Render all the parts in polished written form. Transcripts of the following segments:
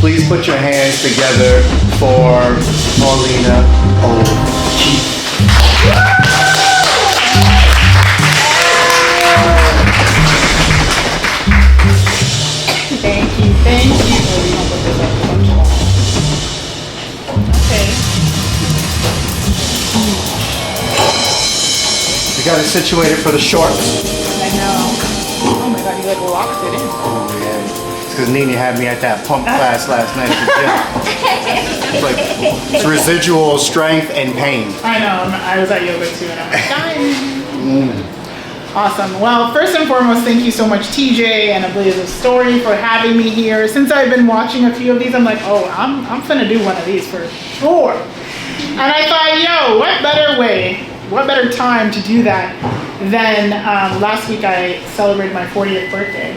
Please put your hands together for Paulina O'Kieffe. Thank you. Okay. We got it situated for the shorts. I know. Oh my God, you like locked it in. Oh yeah. Because Nene had me at that pump class last night at the gym. It's residual strength and pain. I know. I was at yoga too, and I'm like, dying. Awesome. Well, first and foremost, thank you so much, TJ and A Blaze of Story, for having me here. Since I've been watching a few of these, I'm like, oh, I'm finna do one of these for sure. And I thought, yo, what better time to do that than last week I celebrated my 40th birthday.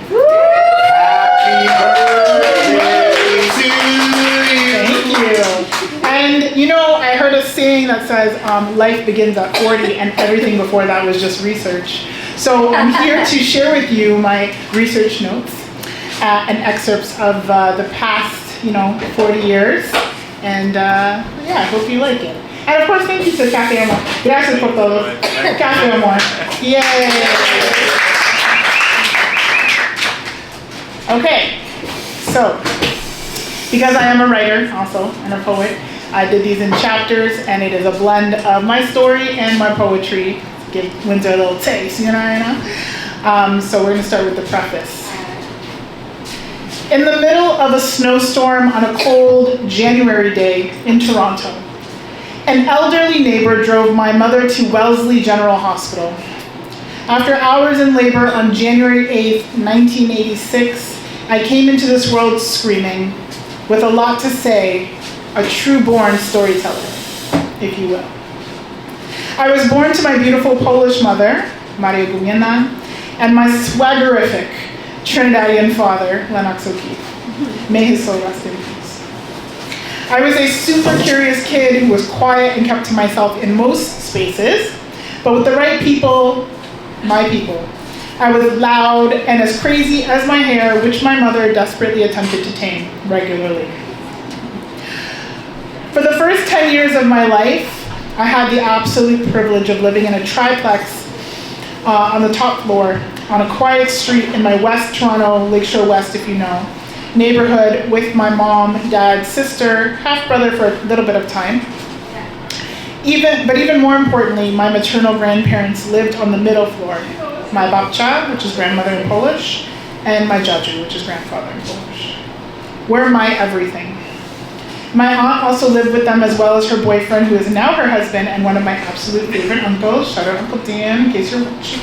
Happy birthday to you. Thank you. And you know, I heard a saying that says life begins at 40 and everything before that was just research. So I'm here to share with you my research notes and excerpts of the past, 40 years. And yeah, I hope you like it. And of course, thank you to Cafe Amor. Gracias por todo. Cafe Amor. Yay! Okay, so because I am a writer also and a poet, I did these in chapters, and it is a blend of my story and my poetry. Give Winter a little taste, So we're going to start with the preface. In the middle of a snowstorm on a cold January day in Toronto, an elderly neighbor drove my mother to Wellesley General Hospital. After hours in labor on January 8th, 1986, I came into this world screaming, with a lot to say, a true-born storyteller, if you will. I was born to my beautiful Polish mother, Maria Gumina, and my swaggerific Trinidadian father, Lennox O'Kieffe. May his soul rest in peace. I was a super curious kid who was quiet and kept to myself in most spaces, but with the right people, my people, I was loud and as crazy as my hair, which my mother desperately attempted to tame regularly. For the first 10 years of my life, I had the absolute privilege of living in a triplex on the top floor on a quiet street in my West Toronto, Lakeshore West, if you know, neighborhood with my mom, dad, sister, half-brother for a little bit of time. But even more importantly, my maternal grandparents lived on the middle floor. My babcia, which is grandmother in Polish, and my dziadzio, which is grandfather in Polish. Were my everything. My aunt also lived with them, as well as her boyfriend, who is now her husband, and one of my absolute favorite uncles. Shout out Uncle Dan, in case you're watching.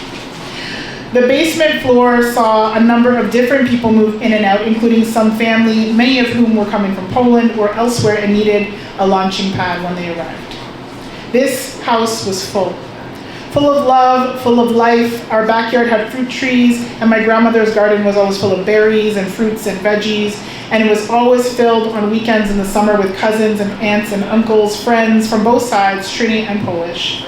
The basement floor saw a number of different people move in and out, including some family, many of whom were coming from Poland or elsewhere and needed a launching pad when they arrived. This house was full of love, full of life. Our backyard had fruit trees, and my grandmother's garden was always full of berries and fruits and veggies, and it was always filled on weekends in the summer with cousins and aunts and uncles, friends from both sides, Trini and Polish.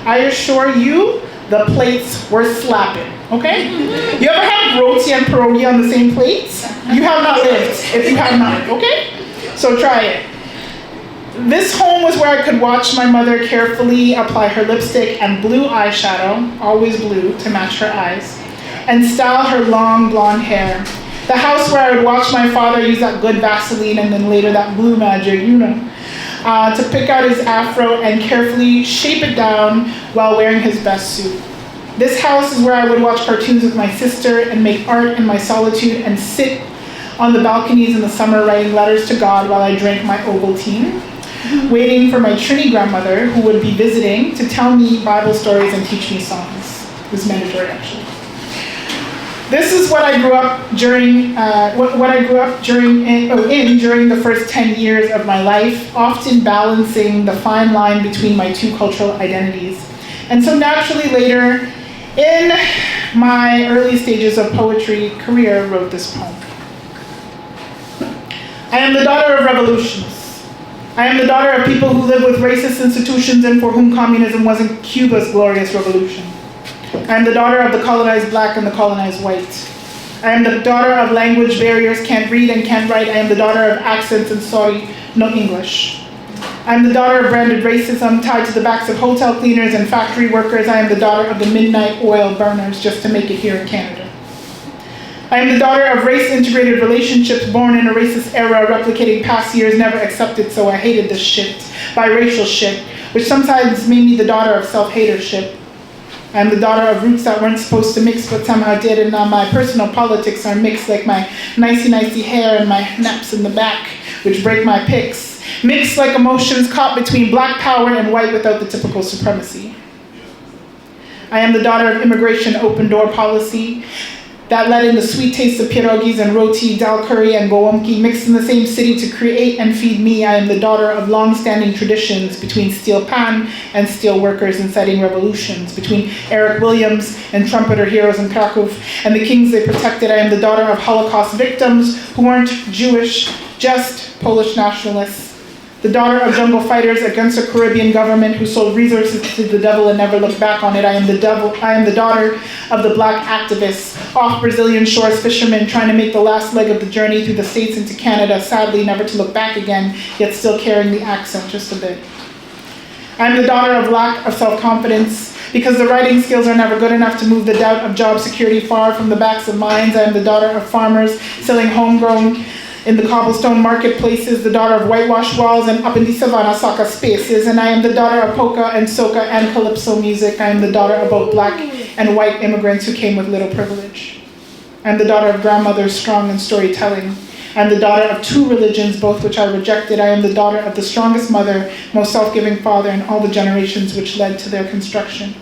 I assure you, the plates were slapping, okay? You ever had roti and pierogi on the same plates? You have not lived, if you have not, okay? So try it. This home was where I could watch my mother carefully apply her lipstick and blue eyeshadow, always blue to match her eyes, and style her long blonde hair. The house where I would watch my father use that good Vaseline and then later that blue magic, to pick out his afro and carefully shape it down while wearing his best suit. This house is where I would watch cartoons with my sister and make art in my solitude and sit on the balconies in the summer writing letters to God while I drank my Ovaltine, waiting for my Trini grandmother, who would be visiting, to tell me Bible stories and teach me songs. It was mandatory, actually. This is what I grew up during during the first 10 years of my life, often balancing the fine line between my two cultural identities. And so naturally later, in my early stages of poetry career, wrote this poem. I am the daughter of revolutionists. I am the daughter of people who live with racist institutions and for whom communism wasn't Cuba's glorious revolution. I am the daughter of the colonized black and the colonized white. I am the daughter of language barriers, can't read and can't write. I am the daughter of accents and sorry, no English. I am the daughter of branded racism tied to the backs of hotel cleaners and factory workers. I am the daughter of the midnight oil burners just to make it here in Canada. I am the daughter of race-integrated relationships born in a racist era, replicating past years never accepted, so I hated this shit, biracial shit, which sometimes made me the daughter of self-hatership. I am the daughter of roots that weren't supposed to mix, but somehow did, and now my personal politics are mixed like my nicey hair and my naps in the back, which break my pics. Mixed like emotions caught between black power and white without the typical supremacy. I am the daughter of immigration open door policy that led in the sweet taste of pierogies and roti, dal curry, and gołąbki mixed in the same city to create and feed me. I am the daughter of long-standing traditions between steel pan and steel workers inciting revolutions, between Eric Williams and trumpeter heroes in Krakow and the kings they protected. I am the daughter of Holocaust victims who weren't Jewish, just Polish nationalists. The daughter of jungle fighters against a Caribbean government who sold resources to the devil and never looked back on it. I am the daughter of the black activists, off Brazilian shores fishermen trying to make the last leg of the journey through the States into Canada, sadly never to look back again, yet still carrying the accent just a bit. I am the daughter of lack of self-confidence, because the writing skills are never good enough to move the doubt of job security far from the backs of minds. I am the daughter of farmers selling homegrown in the cobblestone marketplaces, the daughter of whitewashed walls and up in the savannah soccer spaces, and I am the daughter of polka and soca and calypso music. I am the daughter of both black and white immigrants who came with little privilege. I am the daughter of grandmothers strong in storytelling. I am the daughter of two religions, both which I rejected. I am the daughter of the strongest mother, most self-giving father, and all the generations which led to their construction.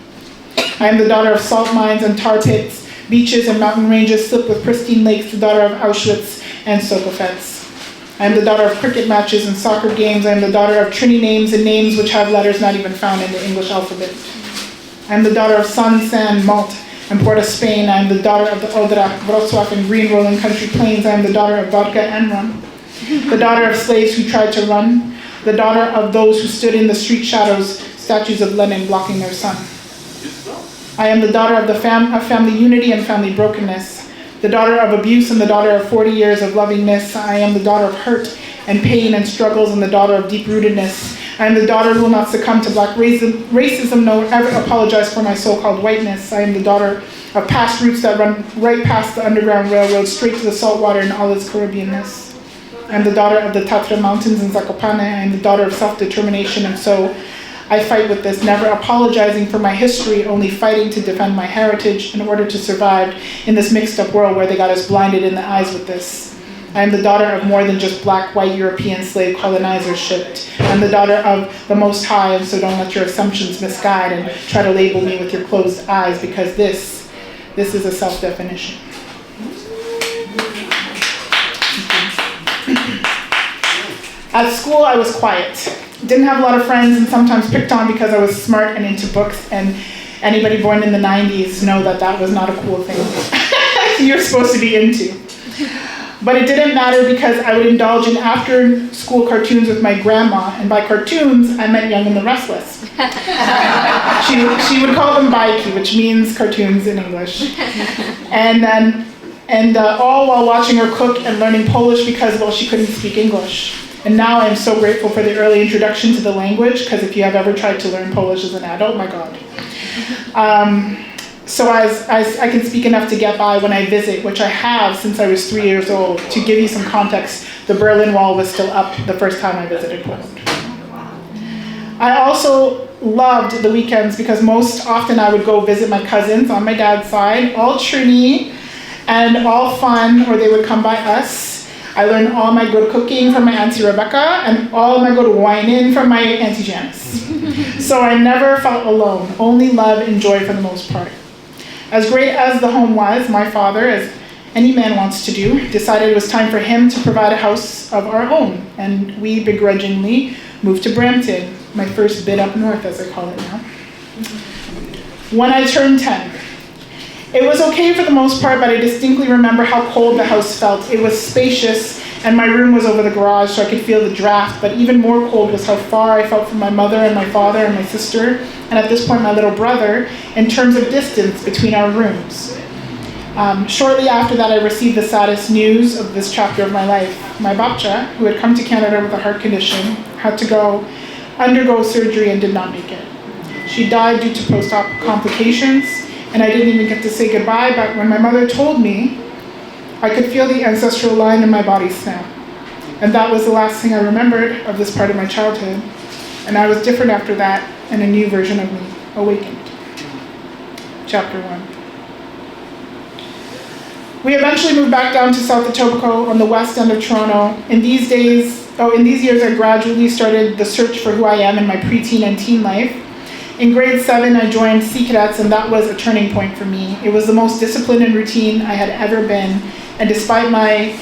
I am the daughter of salt mines and tar pits, beaches and mountain ranges slipped with pristine lakes, the daughter of Auschwitz and Sokofets. I am the daughter of cricket matches and soccer games. I am the daughter of Trini names and names which have letters not even found in the English alphabet. I am the daughter of sun, sand, malt, and Port of Spain. I am the daughter of the Odra, Wrocław, and green rolling country plains. I am the daughter of vodka and rum. The daughter of slaves who tried to run. The daughter of those who stood in the street shadows, statues of Lenin blocking their sun. I am the daughter of family unity and family brokenness. The daughter of abuse and the daughter of 40 years of lovingness. I am the daughter of hurt and pain and struggles and the daughter of deep-rootedness. I am the daughter who will not succumb to black racism, nor ever apologize for my so-called whiteness. I am the daughter of past routes that run right past the Underground Railroad, straight to the saltwater in all its Caribbeanness. I am the daughter of the Tatra Mountains in Zakopane. I am the daughter of self-determination, and so I fight with this, never apologizing for my history, only fighting to defend my heritage in order to survive in this mixed up world where they got us blinded in the eyes with this. I am the daughter of more than just black, white, European slave colonizership. I'm the daughter of the Most High, and so don't let your assumptions misguide and try to label me with your closed eyes, because this is a self-definition. At school, I was quiet. Didn't have a lot of friends and sometimes picked on because I was smart and into books, and anybody born in the 90s know that that was not a cool thing you're supposed to be into. But it didn't matter because I would indulge in after-school cartoons with my grandma, and by cartoons, I meant Young and the Restless. She would call them baiki, which means cartoons in English. And all while watching her cook and learning Polish because, well, she couldn't speak English. And now I'm so grateful for the early introduction to the language, because if you have ever tried to learn Polish as an adult, my God. So as I can speak enough to get by when I visit, which I have since I was 3 years old. To give you some context, the Berlin Wall was still up the first time I visited Poland. I also loved the weekends because most often I would go visit my cousins on my dad's side, all Trini and all fun, or they would come by us. I learned all my good cooking from my Auntie Rebecca and all my good whining from my Auntie Janice. So I never felt alone, only love and joy for the most part. As great as the home was, my father, as any man wants to do, decided it was time for him to provide a house of our own, and we begrudgingly moved to Brampton, my first bit up north, as I call it now. When I turned 10, it was okay for the most part, but I distinctly remember how cold the house felt. It was spacious and my room was over the garage so I could feel the draft, but even more cold was how far I felt from my mother and my father and my sister, and at this point my little brother, in terms of distance between our rooms. Shortly after that, I received the saddest news of this chapter of my life. My babcha, who had come to Canada with a heart condition, had to undergo surgery and did not make it. She died due to post-op complications, and I didn't even get to say goodbye, but when my mother told me, I could feel the ancestral line in my body snap. And that was the last thing I remembered of this part of my childhood. And I was different after that, and a new version of me awakened. Chapter 1. We eventually moved back down to South Etobicoke on the west end of Toronto. In these years, I gradually started the search for who I am in my preteen and teen life. In grade 7, I joined Sea Cadets, and that was a turning point for me. It was the most disciplined and routine I had ever been, and despite my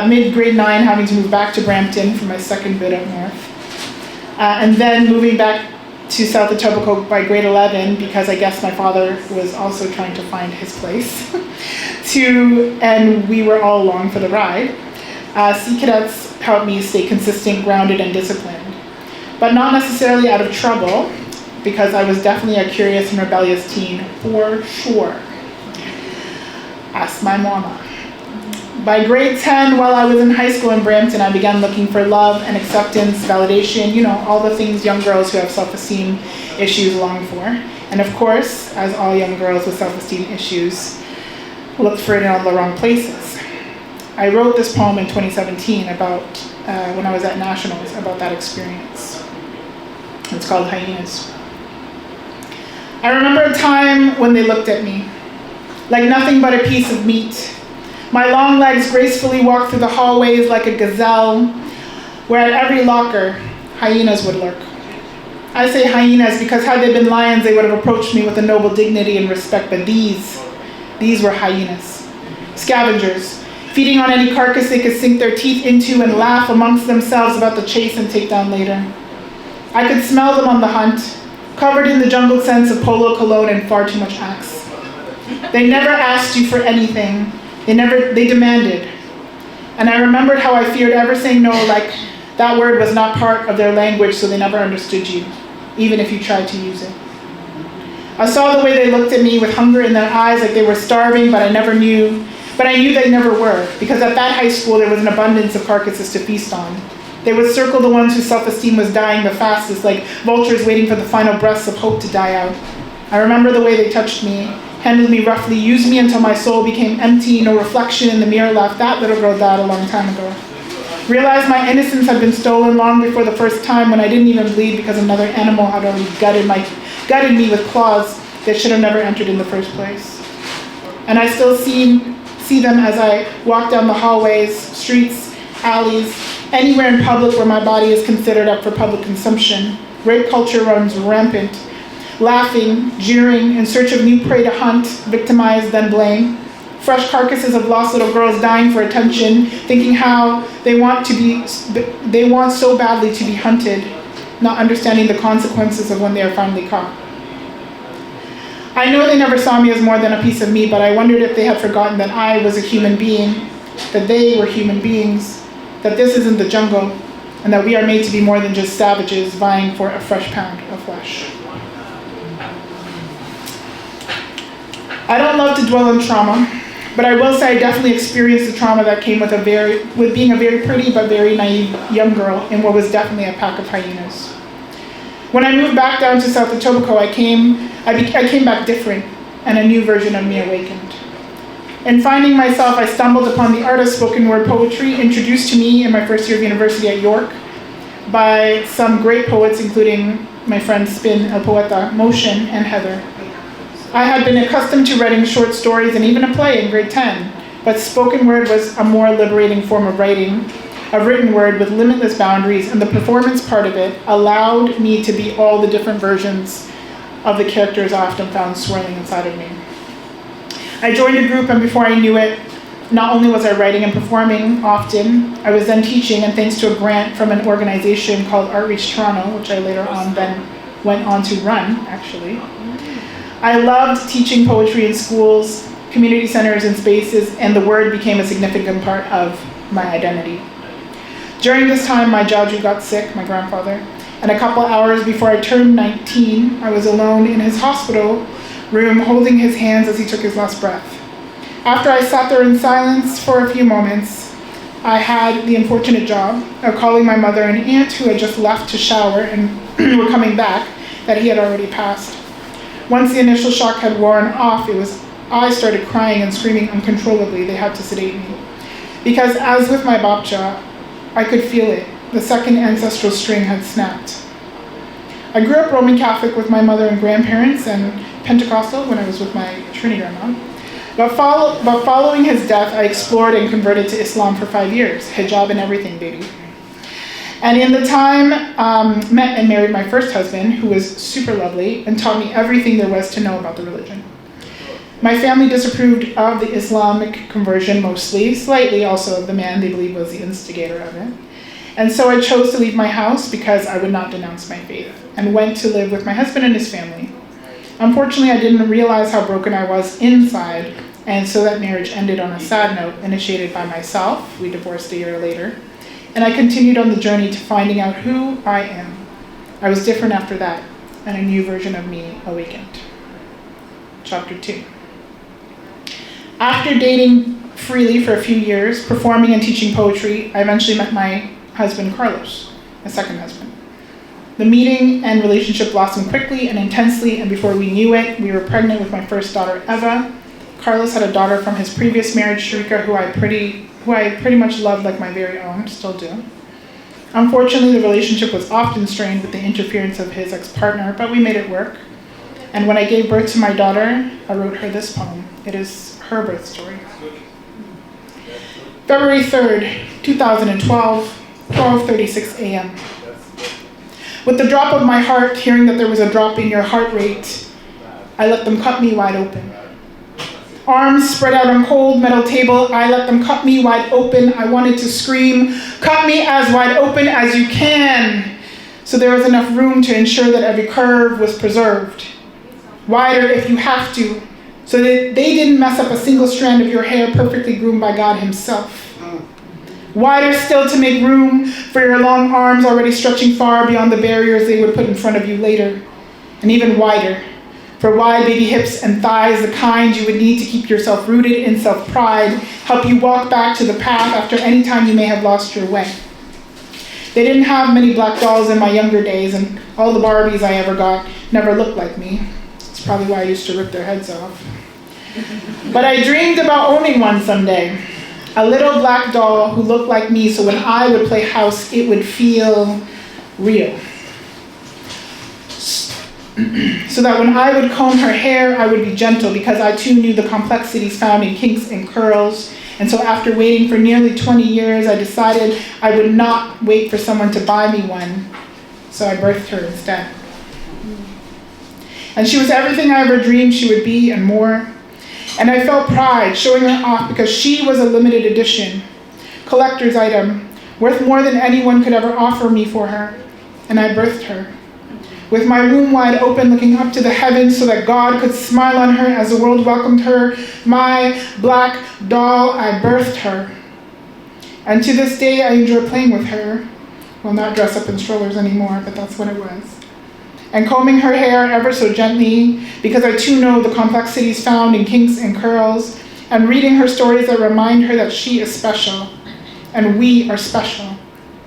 mid-grade 9 having to move back to Brampton for my second bit up north, and then moving back to South Etobicoke by grade 11, because I guess my father was also trying to find his place, and we were all along for the ride. Sea Cadets helped me stay consistent, grounded, and disciplined, but not necessarily out of trouble, because I was definitely a curious and rebellious teen, for sure. Ask my mama. By grade 10, while I was in high school in Brampton, I began looking for love and acceptance, validation, all the things young girls who have self-esteem issues long for. And of course, as all young girls with self-esteem issues, looked for it in all the wrong places. I wrote this poem in 2017 about, when I was at Nationals, about that experience. It's called Hyenas. I remember a time when they looked at me like nothing but a piece of meat. My long legs gracefully walked through the hallways like a gazelle, where at every locker, hyenas would lurk. I say hyenas because had they been lions, they would have approached me with a noble dignity and respect, but these were hyenas. Scavengers, feeding on any carcass they could sink their teeth into and laugh amongst themselves about the chase and take down later. I could smell them on the hunt, covered in the jungled scents of polo cologne and far too much axe. They never asked you for anything. They demanded. And I remembered how I feared ever saying no, like that word was not part of their language, so they never understood you, even if you tried to use it. I saw the way they looked at me with hunger in their eyes, like they were starving, but I knew they never were, because at that high school there was an abundance of carcasses to feast on. They would circle the ones whose self-esteem was dying the fastest, like vultures waiting for the final breaths of hope to die out. I remember the way they touched me, handled me roughly, used me until my soul became empty, no reflection in the mirror left. That little girl died a long time ago. Realized my innocence had been stolen long before the first time, when I didn't even bleed because another animal had already gutted me with claws that should have never entered in the first place. And I still see them as I walk down the hallways, streets, alleys, anywhere in public where my body is considered up for public consumption. Rape culture runs rampant, laughing, jeering, in search of new prey to hunt, victimize, then blame. Fresh carcasses of lost little girls dying for attention, thinking how they want so badly to be hunted, not understanding the consequences of when they are finally caught. I know they never saw me as more than a piece of meat, but I wondered if they had forgotten that I was a human being, that they were human beings, that this isn't the jungle, and that we are made to be more than just savages vying for a fresh pound of flesh. I don't love to dwell on trauma, but I will say I definitely experienced the trauma that came with being a very pretty but very naive young girl in what was definitely a pack of hyenas. When I moved back down to South Etobicoke, I came back different, and a new version of me awakened. In finding myself, I stumbled upon the art of spoken word poetry introduced to me in my first year of university at York by some great poets, including my friends Spin, El Poeta, Motion, and Heather. I had been accustomed to writing short stories and even a play in grade 10, but spoken word was a more liberating form of writing, a written word with limitless boundaries, and the performance part of it allowed me to be all the different versions of the characters I often found swirling inside of me. I joined a group, and before I knew it, not only was I writing and performing often, I was then teaching, and thanks to a grant from an organization called Outreach Toronto, which I later on then went on to run, actually. I loved teaching poetry in schools, community centers, and spaces, and the word became a significant part of my identity. During this time, my Jaju got sick, my grandfather, and a couple hours before I turned 19, I was alone in his hospital room holding his hands as he took his last breath. After I sat there in silence for a few moments, I had the unfortunate job of calling my mother and aunt, who had just left to shower and were coming back, that he had already passed. Once the initial shock had worn off, I started crying and screaming uncontrollably. They had to sedate me. Because as with my babcha, I could feel it. The second ancestral string had snapped. I grew up Roman Catholic with my mother and grandparents, and Pentecostal when I was with my Trini grandma. But following his death, I explored and converted to Islam for 5 years. Hijab and everything, baby. And in the time, met and married my first husband, who was super lovely and taught me everything there was to know about the religion. My family disapproved of the Islamic conversion mostly, slightly also of the man they believed was the instigator of it. And so I chose to leave my house because I would not denounce my faith, and went to live with my husband and his family. Unfortunately, I didn't realize how broken I was inside, and so that marriage ended on a sad note, initiated by myself. We divorced a year later. And I continued on the journey to finding out who I am. I was different after that, and a new version of me awakened. Chapter 2. After dating freely for a few years, performing and teaching poetry, I eventually met my husband, Carlos, my second husband. The meeting and relationship blossomed quickly and intensely, and before we knew it, we were pregnant with my first daughter, Eva. Carlos had a daughter from his previous marriage, Sharika, who I pretty much loved like my very own, still do. Unfortunately, the relationship was often strained with the interference of his ex-partner, but we made it work. And when I gave birth to my daughter, I wrote her this poem. It is her birth story. February 3rd, 2012, 12:36 a.m. With the drop of my heart, hearing that there was a drop in your heart rate, I let them cut me wide open. Arms spread out on cold metal table, I let them cut me wide open. I wanted to scream, cut me as wide open as you can, so there was enough room to ensure that every curve was preserved. Wider if you have to, so that they didn't mess up a single strand of your hair perfectly groomed by God himself. Wider still to make room for your long arms already stretching far beyond the barriers they would put in front of you later. And even wider, for wide baby hips and thighs, the kind you would need to keep yourself rooted in self-pride, help you walk back to the path after any time you may have lost your way. They didn't have many black dolls in my younger days, and all the Barbies I ever got never looked like me. It's probably why I used to rip their heads off. But I dreamed about owning one someday. A little black doll who looked like me, so when I would play house, it would feel real. So that when I would comb her hair, I would be gentle, because I too knew the complexities found in kinks and curls. And so after waiting for nearly 20 years, I decided I would not wait for someone to buy me one. So I birthed her instead. And she was everything I ever dreamed she would be and more. And I felt pride showing her off, because she was a limited edition, collector's item, worth more than anyone could ever offer me for her. And I birthed her, with my womb wide open, looking up to the heavens so that God could smile on her as the world welcomed her. My black doll, I birthed her. And to this day, I enjoy playing with her. Well, not dress up in strollers anymore, but that's what it was. And combing her hair ever so gently, because I too know the complexities found in kinks and curls, and reading her stories that remind her that she is special, and we are special.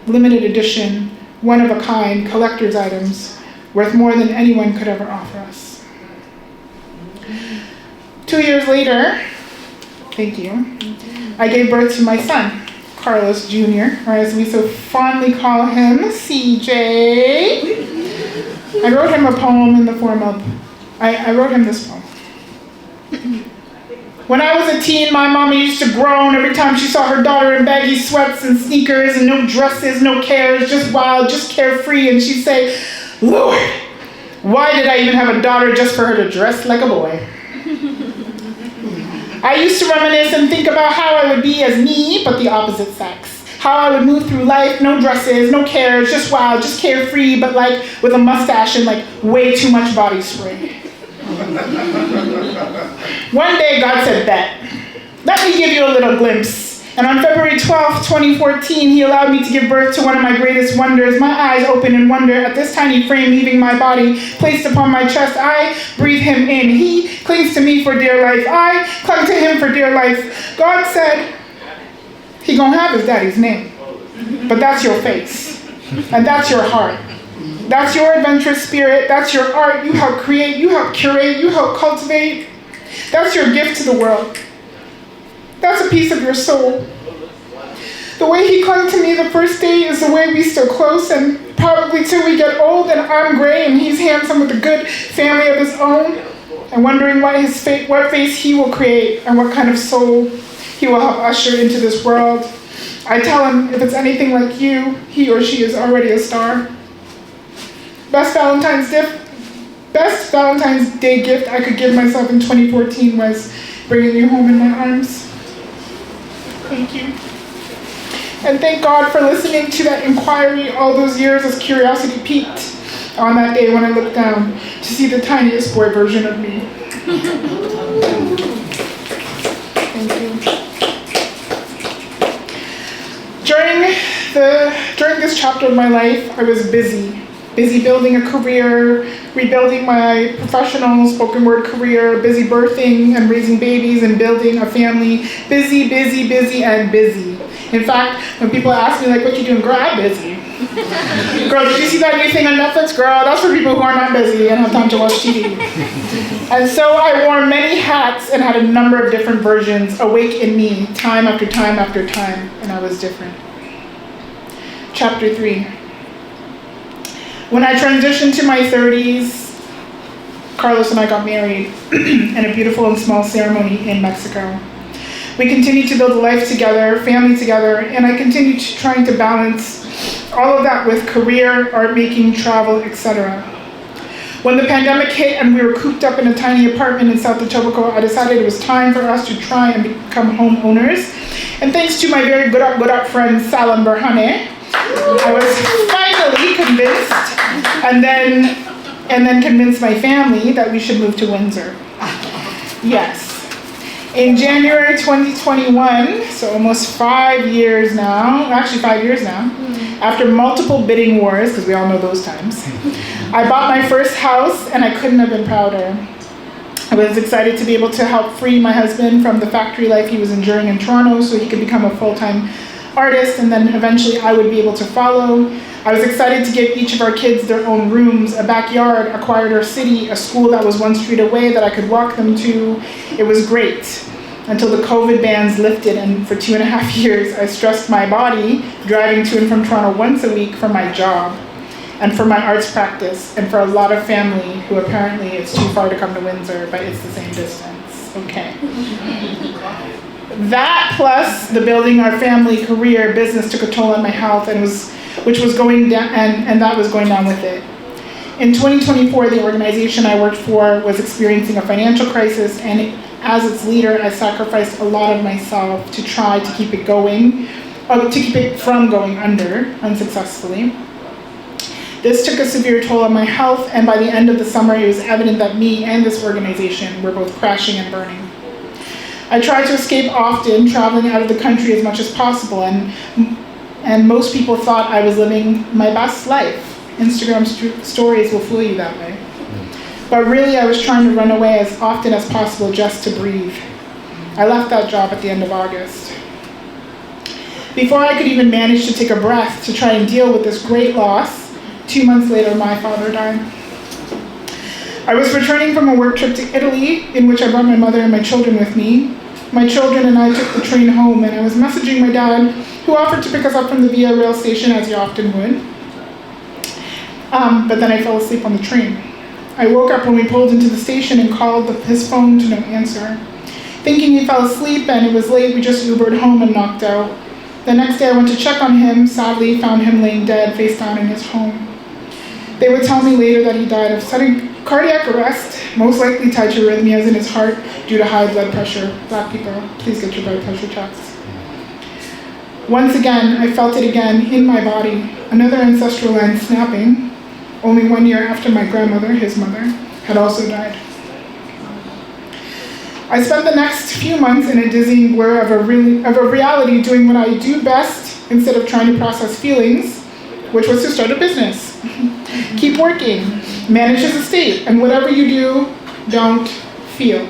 Limited edition, one of a kind, collector's items, worth more than anyone could ever offer us. 2 years later, thank you, I gave birth to my son, Carlos Jr., or as we so fondly call him, CJ. I wrote him a poem in the form of, I wrote him this poem. When I was a teen, my mama used to groan every time she saw her daughter in baggy sweats and sneakers and no dresses, no cares, just wild, just carefree. And she'd say, Lord, why did I even have a daughter just for her to dress like a boy? I used to reminisce and think about how I would be as me, but the opposite sex. How I would move through life, no dresses, no cares, just wild, just carefree, but like with a mustache and like way too much body spray. One day God said, bet. Let me give you a little glimpse And on February 12th, 2014, he allowed me to give birth to one of my greatest wonders. My eyes open in wonder at this tiny frame leaving my body, placed upon my chest. I breathe him in. He clings to me for dear life. I clung to him for dear life. God said he gonna have his daddy's name. But that's your face. And that's your heart. That's your adventurous spirit. That's your art. You help create. You help curate. You help cultivate. That's your gift to the world. That's a piece of your soul. The way he clung to me the first day is the way we still close, and probably till we get old and I'm gray and he's handsome with a good family of his own, and wondering what face he will create and what kind of soul he will help usher into this world. I tell him if it's anything like you, he or she is already a star. Best Valentine's Day gift I could give myself in 2014 was bringing you home in my arms. Thank you. And thank God for listening to that inquiry all those years as curiosity peaked on that day when I looked down to see the tiniest boy version of me. Thank you. During this chapter of my life, I was busy building a career, rebuilding my professional spoken word career, busy birthing and raising babies and building a family, busy, and busy. In fact, when people ask me, like, what you doing? Girl, I'm busy. Girl, did you see that new thing on Netflix? Girl, that's for people who are not busy and have time to watch TV. And so I wore many hats and had a number of different versions awake in me, time after time after time, and I was different. Chapter 3. When I transitioned to my 30s, Carlos and I got married in a beautiful and small ceremony in Mexico. We continued to build a life together, family together, and I continued trying to balance all of that with career, art making, travel, etc. When the pandemic hit and we were cooped up in a tiny apartment in South Etobicoke, I decided it was time for us to try and become homeowners. And thanks to my very good up friend, Salam Berhane, I was finally convinced, and then convinced my family that we should move to Windsor. Yes. In January 2021, so almost 5 years now, after multiple bidding wars, because we all know those times, I bought my first house, and I couldn't have been prouder. I was excited to be able to help free my husband from the factory life he was enduring in Toronto so he could become a full-time artist, and then eventually I would be able to follow. I was excited to give each of our kids their own rooms, a backyard, a quieter city, a school that was one street away that I could walk them to. It was great until the COVID bans lifted, and for 2.5 years I stressed my body driving to and from Toronto once a week for my job and for my arts practice and for a lot of family who apparently it's too far to come to Windsor, but it's the same distance. Okay. That plus the building our family, career, business took a toll on my health, and which was going down, and that was going down with it. In 2024, the organization I worked for was experiencing a financial crisis, and as its leader, I sacrificed a lot of myself to try to keep it going, to keep it from going under, unsuccessfully. This took a severe toll on my health, and by the end of the summer, it was evident that me and this organization were both crashing and burning. I tried to escape often, traveling out of the country as much as possible, and most people thought I was living my best life. Instagram stories will fool you that way. But really, I was trying to run away as often as possible just to breathe. I left that job at the end of August. Before I could even manage to take a breath to try and deal with this great loss, 2 months later, my father died. I was returning from a work trip to Italy, in which I brought my mother and my children with me. My children and I took the train home, and I was messaging my dad, who offered to pick us up from the Via rail station, as he often would. But then I fell asleep on the train. I woke up when we pulled into the station and called his phone to no answer. Thinking he fell asleep and it was late, we just Ubered home and knocked out. The next day I went to check on him, sadly found him laying dead, face down in his home. They would tell me later that he died of sudden cardiac arrest, most likely tied to arrhythmias in his heart due to high blood pressure. Black people, please get your blood pressure checks. Once again, I felt it again in my body, another ancestral line snapping, only 1 year after my grandmother, his mother, had also died. I spent the next few months in a dizzying blur of a reality doing what I do best instead of trying to process feelings, which was to start a business. Keep working, manage his estate, and whatever you do, don't feel.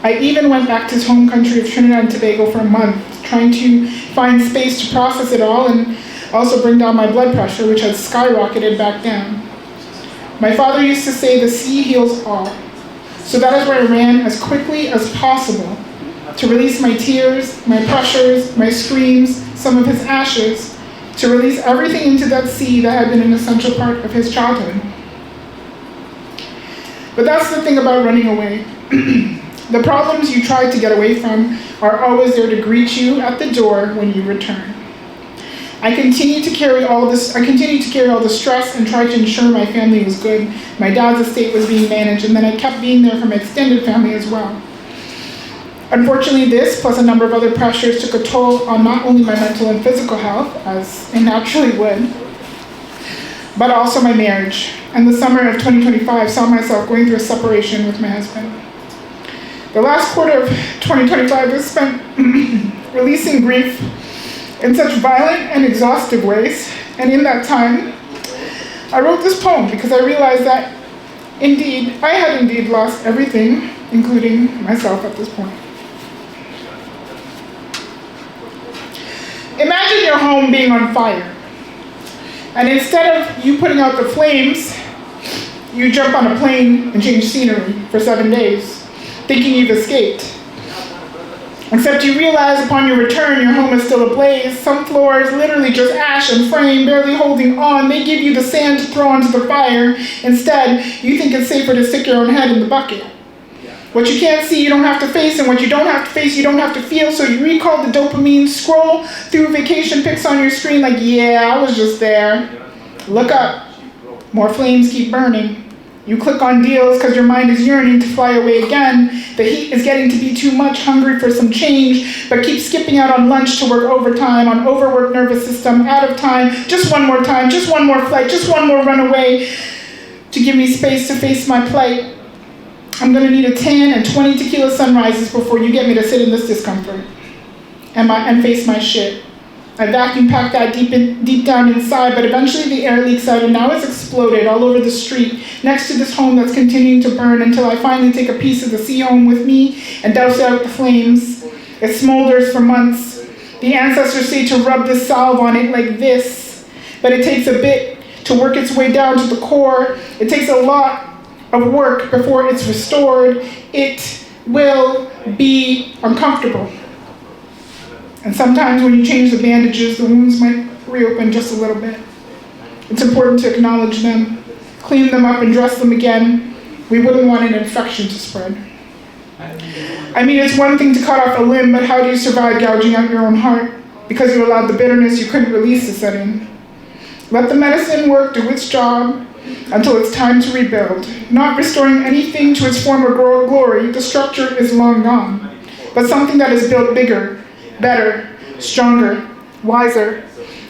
I even went back to his home country of Trinidad and Tobago for a month, trying to find space to process it all and also bring down my blood pressure, which had skyrocketed back down. My father used to say the sea heals all. So that is where I ran as quickly as possible to release my tears, my pressures, my screams, some of his ashes, to release everything into that sea that had been an essential part of his childhood. But that's the thing about running away. The problems you tried to get away from are always there to greet you at the door when you return. I continued to carry all the stress and try to ensure my family was good. My dad's estate was being managed, and then I kept being there for my extended family as well. Unfortunately, this, plus a number of other pressures, took a toll on not only my mental and physical health, as it naturally would, but also my marriage. And the summer of 2025 saw myself going through a separation with my husband. The last quarter of 2025 was spent releasing grief in such violent and exhaustive ways, and in that time, I wrote this poem because I realized that I had lost everything, including myself at this point. Imagine your home being on fire, and instead of you putting out the flames, you jump on a plane and change scenery for 7 days, thinking you've escaped. Except you realize upon your return, your home is still ablaze. Some floors literally just ash and flame, barely holding on. They give you the sand to throw onto the fire. Instead, you think it's safer to stick your own head in the bucket. What you can't see, you don't have to face, and what you don't have to face, you don't have to feel. So you recall the dopamine, scroll through vacation pics on your screen like, yeah, I was just there. Look up. More flames keep burning. You click on deals because your mind is yearning to fly away again. The heat is getting to be too much, hungry for some change, but keep skipping out on lunch to work overtime, on overworked nervous system, out of time, just one more time, just one more flight, just one more runaway to give me space to face my plight. I'm going to need a 10 and 20 tequila sunrises before you get me to sit in this discomfort and face my shit. I vacuum packed that deep down inside, but eventually the air leaks out and now it's exploded all over the street next to this home that's continuing to burn until I finally take a piece of the sea home with me and douse out the flames. It smolders for months. The ancestors say to rub this salve on it like this, but it takes a bit to work its way down to the core. It takes a lot of work before it's restored. It will be uncomfortable. And sometimes when you change the bandages, the wounds might reopen just a little bit. It's important to acknowledge them, clean them up, and dress them again. We wouldn't want an infection to spread. I mean, it's one thing to cut off a limb, but how do you survive gouging out your own heart? Because you allowed the bitterness you couldn't release to set in. Let the medicine work, do its job, until it's time to rebuild. Not restoring anything to its former glory, the structure is long gone. But something that is built bigger, better, stronger, wiser,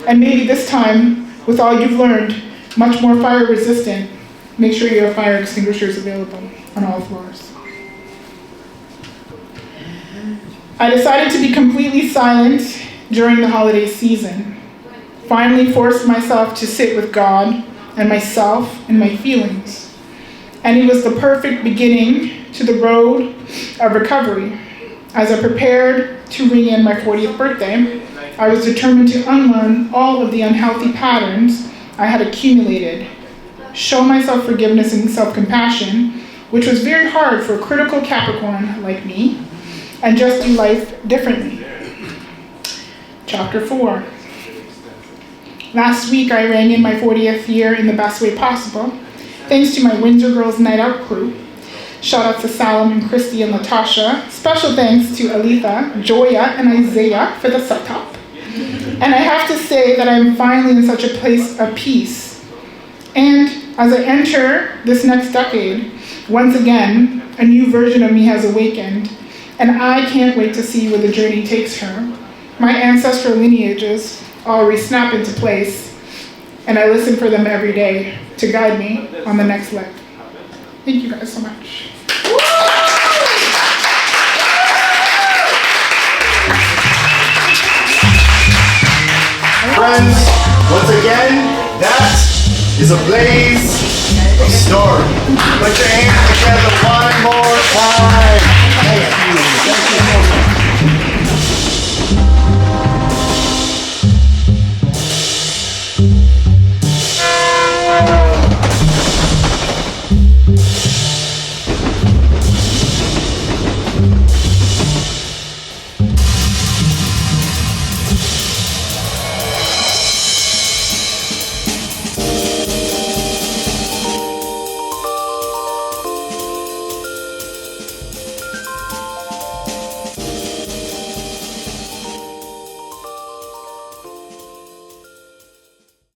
and maybe this time, with all you've learned, much more fire resistant. Make sure you have fire extinguishers available on all floors. I decided to be completely silent during the holiday season. Finally forced myself to sit with God and myself and my feelings. And it was the perfect beginning to the road of recovery. As I prepared to ring in my 40th birthday, I was determined to unlearn all of the unhealthy patterns I had accumulated, show myself forgiveness and self-compassion, which was very hard for a critical Capricorn like me, and just do life differently. Chapter 4. Last week I rang in my 40th year in the best way possible, thanks to my Windsor Girls Night Out crew. Shout out to Salam and Christy and Latasha. Special thanks to Aletha, Joya, and Isaiah for the setup. And I have to say that I'm finally in such a place of peace. And as I enter this next decade, once again, a new version of me has awakened, and I can't wait to see where the journey takes her. My ancestral lineages already snap into place, and I listen for them every day to guide me on the next leg. Thank you guys so much. friends, once again, that is a blaze of story. Put your hands together one more time. Thank you. Thank you.